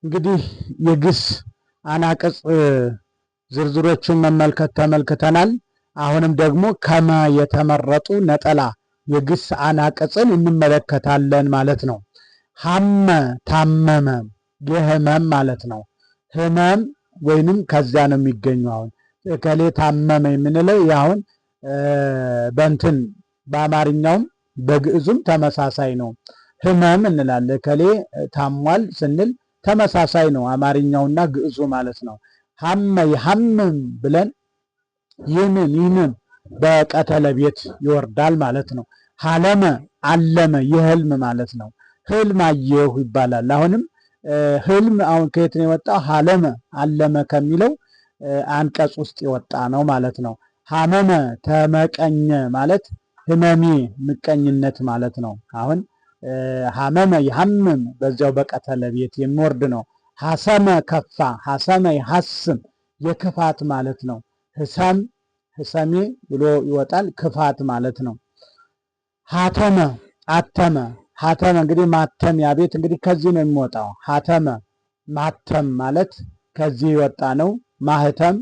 እንግዲህ የግስ አናቅጽ ዝርዝሮቹን ተመልክተናል። አሁንም ደግሞ ከመ የተመረጡ ነጠላ የግስ አናቅጽን እንመለከታለን ማለት ነው። ሐመ ታመመ የህመም ማለት ነው። ህመም ወይንም ከዚያ ነው የሚገኘው። አሁን እከሌ ታመመ የምንለው ያሁን በእንትን በአማርኛውም በግዕዙም ተመሳሳይ ነው። ህመም እንላለን። እከሌ ታሟል ስንል ተመሳሳይ ነው አማርኛውና ግዕዙ ማለት ነው። ሐመ ይሐምም ብለን ይህንን በቀተለ ቤት ይወርዳል ማለት ነው። ሐለመ አለመ የህልም ማለት ነው። ህልም አየሁ ይባላል። አሁንም ህልም አሁን ከየት ነው የወጣው? ሐለመ አለመ ከሚለው አንቀጽ ውስጥ የወጣ ነው ማለት ነው። ሐመመ ተመቀኘ ማለት ህመሜ ምቀኝነት ማለት ነው። አሁን ሐመመ ይሐምም በዚያው በቀተለ ቤት የሚወርድ ነው። ሐሰመ ከፋ ሐሰመ ይሐስም የክፋት ማለት ነው። ህሰም ህሰሜ ብሎ ይወጣል ክፋት ማለት ነው። ሐተመ አተመ ሐተመ እንግዲህ ማተሚያ ቤት እንግዲህ ከዚህ ነው የሚወጣው። ሐተመ ማተም ማለት ከዚህ የወጣ ነው። ማህተም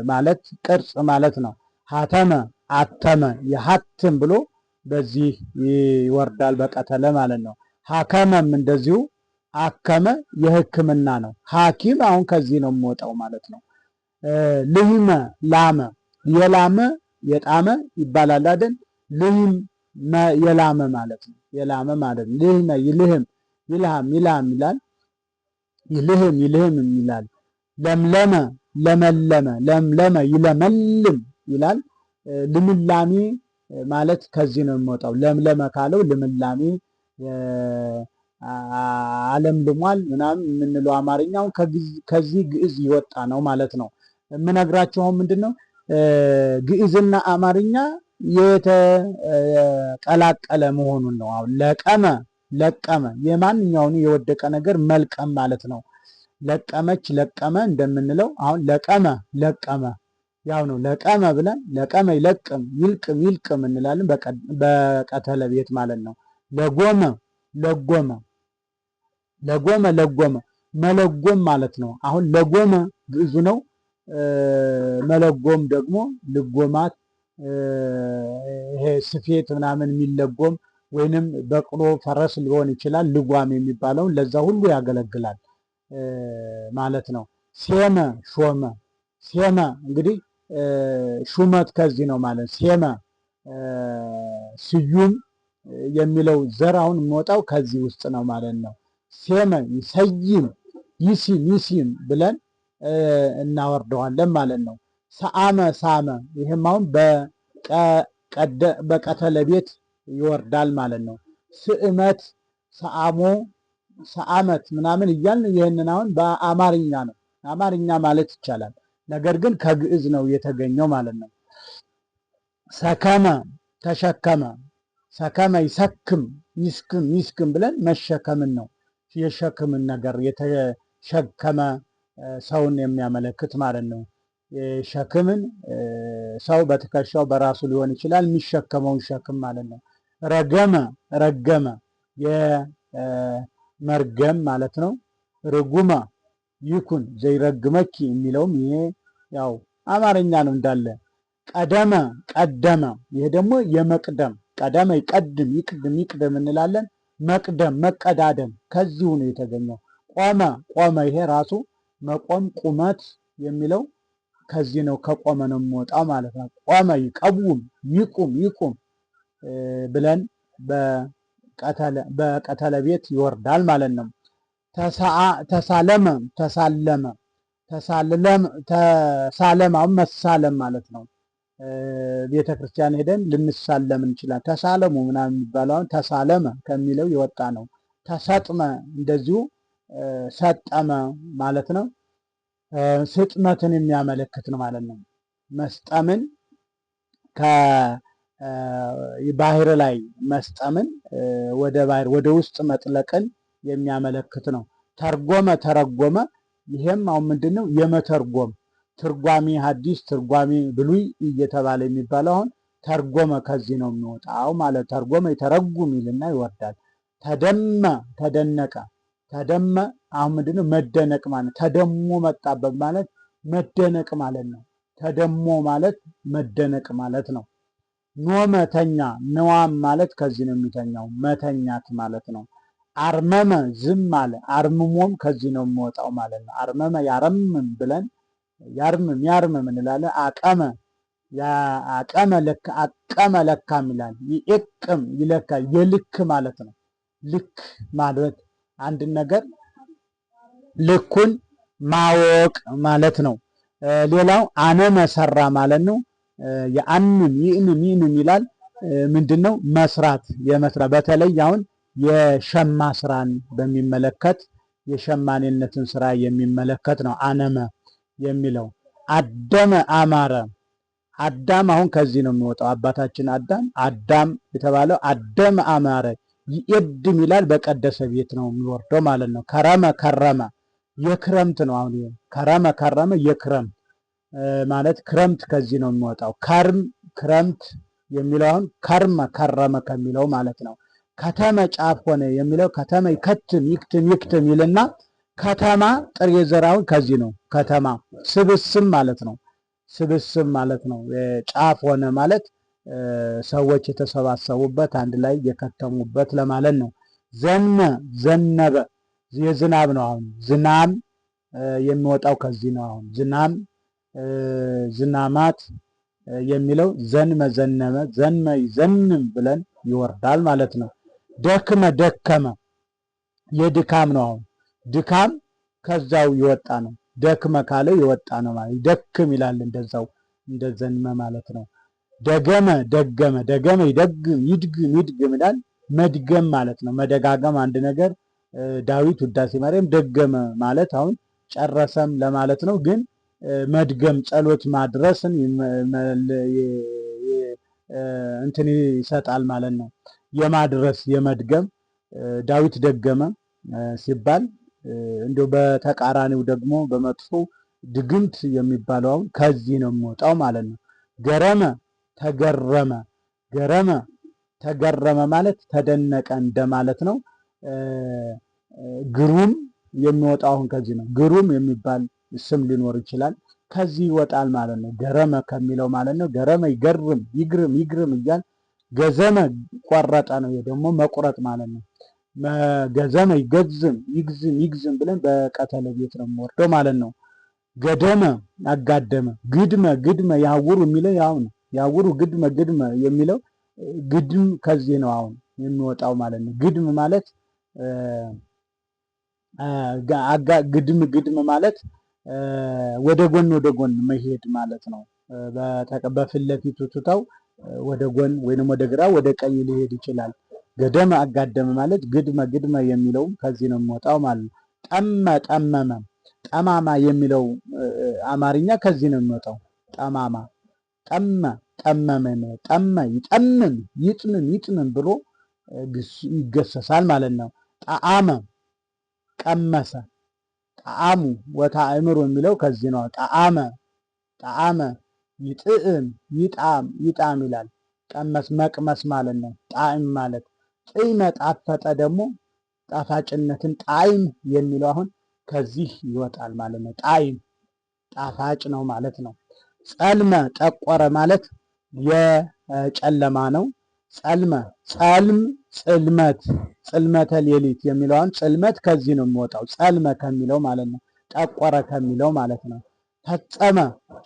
ማለት ቅርጽ ማለት ነው። ሐተመ አተመ የሐትም ብሎ በዚህ ይወርዳል በቀተለ ማለት ነው። ሐከመም እንደዚሁ አከመ የህክምና ነው። ሐኪም አሁን ከዚህ ነው የሚወጣው ማለት ነው። ልህመ ላመ የላመ የጣመ ይባላል አይደል? ልህም የላመ ማለት ነው። የላመ ማለት ነው። ልህመ ይልህም ይልሃም ይልሃም ይላል። ይልህም ይልህም ይላል። ለምለመ ለመለመ ለምለመ ይለመልም ይላል። ልምላሜ ማለት ከዚህ ነው የሚወጣው። ለምለመ ካለው ልምላሜ አለምልሟል ምናምን የምንለው አማርኛውን ከዚህ ግዕዝ ይወጣ ነው ማለት ነው። የምነግራችሁ ምንድን ነው ግዕዝና አማርኛ የተቀላቀለ መሆኑን ነው። አሁን ለቀመ ለቀመ የማንኛውን የወደቀ ነገር መልቀም ማለት ነው። ለቀመች ለቀመ እንደምንለው አሁን ለቀመ ለቀመ ያው ነው። ለቀመ ብለን ለቀመ ይለቅም ይልቅም ይልቅም እንላለን በቀተለ ቤት ማለት ነው። ለጎመ ለጎመ ለጎመ ለጎመ መለጎም ማለት ነው። አሁን ለጎመ ግዕዙ ነው። መለጎም ደግሞ ልጎማት ይሄ ስፌት ምናምን የሚለጎም ወይንም በቅሎ ፈረስ ሊሆን ይችላል። ልጓም የሚባለውን ለዛ ሁሉ ያገለግላል ማለት ነው። ሴመ ሾመ ሴመ እንግዲህ ሹመት ከዚህ ነው ማለት ሴመ ስዩም የሚለው ዘር አሁን የሚወጣው ከዚህ ውስጥ ነው ማለት ነው። ሴመ ይሰይም ይሲም ይሲም ብለን እናወርደዋለን ማለት ነው። ሰአመ ሳመ ይህም አሁን በቀተለ ቤት ይወርዳል ማለት ነው። ስእመት ሰአሞ ሰአመት ምናምን እያልን ይህንን አሁን በአማርኛ ነው አማርኛ ማለት ይቻላል። ነገር ግን ከግዕዝ ነው የተገኘው ማለት ነው። ሰከመ ተሸከመ ሰከመ ይሰክም ይስክም ይስክም ብለን መሸከምን ነው። የሸክምን ነገር የተሸከመ ሰውን የሚያመለክት ማለት ነው። ሸክምን ሰው በትከሻው በራሱ ሊሆን ይችላል የሚሸከመውን ሸክም ማለት ነው። ረገመ ረገመ የመርገም ማለት ነው። ርጉመ ይኩን ዘይረግመኪ የሚለውም ይሄ ያው አማርኛ ነው እንዳለ። ቀደመ ቀደመ ይሄ ደግሞ የመቅደም ቀደመ ይቀድም ይቅድም ይቅድም እንላለን። መቅደም መቀዳደም ከዚሁ ነው የተገኘው። ቆመ ቆመ ይሄ ራሱ መቆም ቁመት የሚለው ከዚህ ነው ከቆመ ነው የሚወጣው ማለት ነው። ቆመ ይቀውም ይቁም ይቁም ብለን በቀተለ ቤት ይወርዳል ማለት ነው። ተሳለመ ተሳለመ ተሳለም አሁን መሳለም ማለት ነው። ቤተ ክርስቲያን ሄደን ልንሳለም እንችላለን። ተሳለሙ ምናምን የሚባለው ተሳለመ ከሚለው የወጣ ነው። ተሰጥመ እንደዚሁ ሰጠመ ማለት ነው። ስጥመትን የሚያመለክት ነው ማለት ነው። መስጠምን ከባህር ላይ መስጠምን ወደ ባህር ወደ ውስጥ መጥለቅን የሚያመለክት ነው። ተርጎመ ተረጎመ ይሄም አሁን ምንድነው የመተርጎም ትርጓሜ ሐዲስ ትርጓሜ ብሉይ እየተባለ የሚባለው አሁን ተርጎመ ከዚህ ነው የሚወጣው ማለት ተርጎመ ይተረጉም ይልና ይወርዳል። ተደመ ተደነቀ ተደመ አሁን ምንድነው መደነቅ ማለት ተደሞ መጣበት ማለት መደነቅ ማለት ነው። ተደሞ ማለት መደነቅ ማለት ነው። ኖመ ተኛ ነዋም ማለት ከዚህ ነው የሚተኛው መተኛት ማለት ነው። አርመመ ዝም አለ አርምሞም ከዚህ ነው የሚወጣው ማለት ነው። አርመመ ያረምም ብለን ያርምም እንላለን። አቀመ አቀመ ለካ አቀመ ለካም ይላል። ይቅም ይለካ የልክ ማለት ነው። ልክ ማለት አንድ ነገር ልኩን ማወቅ ማለት ነው። ሌላው አነመ ሰራ ማለት ነው። የአንም ይእንም ይላል። ምንድነው መስራት የመስራት በተለይ አሁን የሸማ ስራን በሚመለከት የሸማኔነትን ስራ የሚመለከት ነው አነመ የሚለው። አደመ አማረ አዳም አሁን ከዚህ ነው የሚወጣው። አባታችን አዳም የተባለው አደመ አማረ ይእድም ይላል። በቀደሰ ቤት ነው የሚወርደው ማለት ነው። ከረመ ከረመ የክረምት ነው። አሁን ከረመ ከረመ የክረምት ማለት ክረምት ከዚህ ነው የሚወጣው። ከርም ክረምት የሚለው አሁን ከርመ ከረመ ከሚለው ማለት ነው። ከተመ ጫፍ ሆነ የሚለው ከተመ ይከትም ይክትም ይልና ከተማ ጥሬ ዘራውን ከዚህ ነው። ከተማ ስብስብ ማለት ነው። ስብስብ ማለት ነው። ጫፍ ሆነ ማለት ሰዎች የተሰባሰቡበት አንድ ላይ የከተሙበት ለማለት ነው። ዘነበ የዝናብ ነው። አሁን ዝናብ የሚወጣው ከዚህ ነው። አሁን ዝናማት የሚለው ዘንመ ዘነመ ዘንመ ይዘንም ብለን ይወርዳል ማለት ነው። ደክመ ደከመ የድካም ነው። አሁን ድካም ከዛው ይወጣ ነው። ደክመ ካለው ይወጣ ነው ማለት ይደክም ይላል። እንደዛው እንደዘንመ ማለት ነው። ደገመ ደገመ ደገመ ይደግም ይድግም ይላል። መድገም ማለት ነው። መደጋገም አንድ ነገር ዳዊት ውዳሴ ማርያም ደገመ ማለት አሁን ጨረሰም ለማለት ነው። ግን መድገም ጸሎት ማድረስን እንትን ይሰጣል ማለት ነው። የማድረስ የመድገም ዳዊት ደገመ ሲባል እንዲሁ በተቃራኒው ደግሞ በመጥፎ ድግምት የሚባለው አሁን ከዚህ ነው የሚወጣው ማለት ነው። ገረመ ተገረመ ገረመ ተገረመ ማለት ተደነቀ እንደማለት ነው። ግሩም የሚወጣው አሁን ከዚህ ነው። ግሩም የሚባል ስም ሊኖር ይችላል። ከዚህ ይወጣል ማለት ነው። ገረመ ከሚለው ማለት ነው። ገረመ ይገርም ይግርም እያል ገዘመ ቆረጠ ነው። ደግሞ መቁረጥ ማለት ነው። ገዘመ ይገዝም ይግዝም ብለን በቀተለ ቤት ነው የሚወርደው ማለት ነው። ገደመ አጋደመ ግድመ ያውሩ የሚለው ያው ነው። ያውሩ ግድመ የሚለው ግድም ከዚህ ነው አሁን የሚወጣው ማለት ነው። ግድም ማለት ግድም ማለት ወደ ጎን መሄድ ማለት ነው። በፊት ለፊቱ ትተው ወደ ጎን ወይንም ወደ ግራ ወደ ቀኝ ሊሄድ ይችላል። ገደመ አጋደመ ማለት ግድመ የሚለው ከዚህ ነው የሚወጣው ማለት ነው። ጠመመ ጠማማ የሚለው አማርኛ ከዚህ ነው የሚወጣው። ጠማማ ጠመመ ይጠምም ይጥምም ብሎ ይገሰሳል ማለት ነው። ጣዕመ ቀመሰ ጣዕሙ ወታእምሩ የሚለው ከዚህ ነው። ጣዕመ ይጥዕም ይጣም ይላል። ቀመስ መቅመስ ማለት ነው። ጣዕም ማለት ጥዕመ ጣፈጠ ደግሞ ጣፋጭነትን ጣዕም የሚለው አሁን ከዚህ ይወጣል ማለት ነው። ጣዕም ጣፋጭ ነው ማለት ነው። ጸልመ ጠቆረ ማለት የጨለማ ነው። ጸልም ጽልመተ ሌሊት የሚለውን ጽልመት ከዚህ ነው የሚወጣው። ጸልመ ከሚለው ማለት ነው። ጠቆረ ከሚለው ማለት ነው። ፈጸመ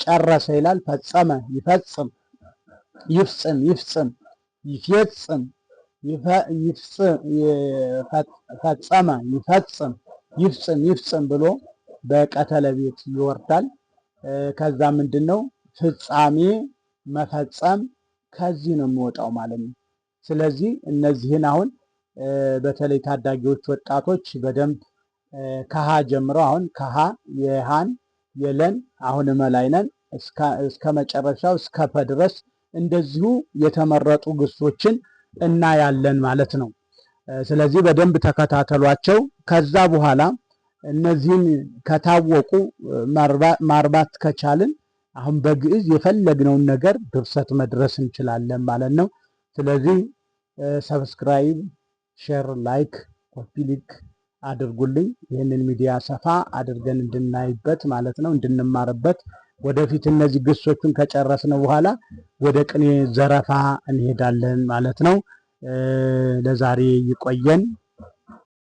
ጨረሰ ይላል። ፈጸመ ይፈጽም ይፍጽም ፈጸመ ይፍጽም ብሎ በቀተለ ቤት ይወርዳል። ከዛ ምንድነው ፍጻሜ መፈጸም ከዚህ ነው የሚወጣው ማለት ነው። ስለዚህ እነዚህን አሁን በተለይ ታዳጊዎች ወጣቶች በደንብ ከሀ ጀምረው አሁን ከሀ የሃን የለን አሁን መላይነን እስከ መጨረሻው እስከ ፐ ድረስ እንደዚሁ የተመረጡ ግሶችን እናያለን ማለት ነው። ስለዚህ በደንብ ተከታተሏቸው። ከዛ በኋላ እነዚህን ከታወቁ ማርባት ከቻልን አሁን በግዕዝ የፈለግነውን ነገር ድርሰት መድረስ እንችላለን ማለት ነው። ስለዚህ ሰብስክራይብ፣ ሼር፣ ላይክ፣ ኮፒ ሊንክ አድርጉልኝ። ይህንን ሚዲያ ሰፋ አድርገን እንድናይበት ማለት ነው፣ እንድንማርበት። ወደፊት እነዚህ ግሶቹን ከጨረስን በኋላ ወደ ቅኔ ዘረፋ እንሄዳለን ማለት ነው። ለዛሬ ይቆየን።